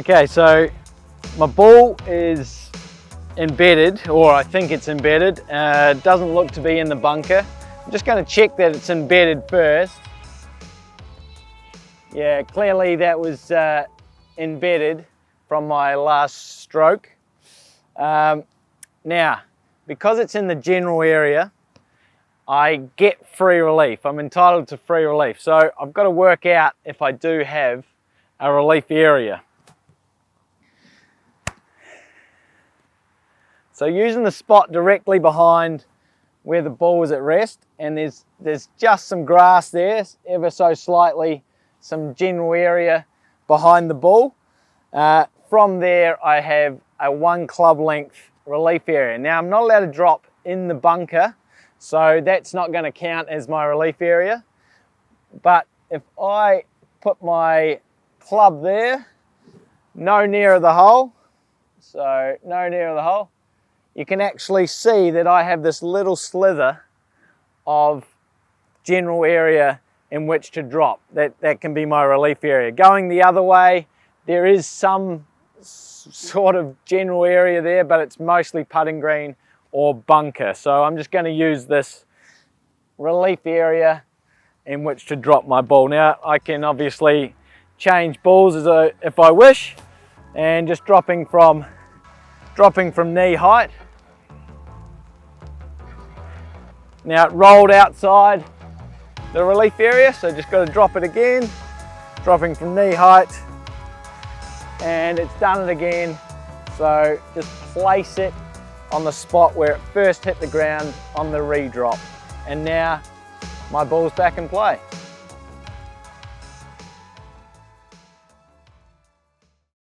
Okay, so my ball is embedded, or I think it's embedded. It doesn't look to be in the bunker. I'm just going to check that it's embedded first. Yeah, clearly that was embedded from my last stroke. Now, because it's in the general area, I get free relief. I'm entitled to free relief. So I've got to work out if I do have a relief area. So using the spot directly behind where the ball is at rest, and there's just some grass there, ever so slightly, some general area behind the ball. From there I have a 1 club length relief area. Now I'm not allowed to drop in the bunker, so that's not going to count as my relief area. But if I put my club there, no nearer the hole, so no nearer the hole, you can actually see that I have this little slither of general area in which to drop. That can be my relief area. Going the other way, there is some sort of general area there, but it's mostly putting green or bunker. So I'm just going to use this relief area in which to drop my ball. Now I can obviously change balls if I wish, and just dropping from knee height. Now it rolled outside the relief area, so just got to drop it again, dropping from knee height, and it's done it again. So just place it on the spot where it first hit the ground on the redrop, and now my ball's back in play.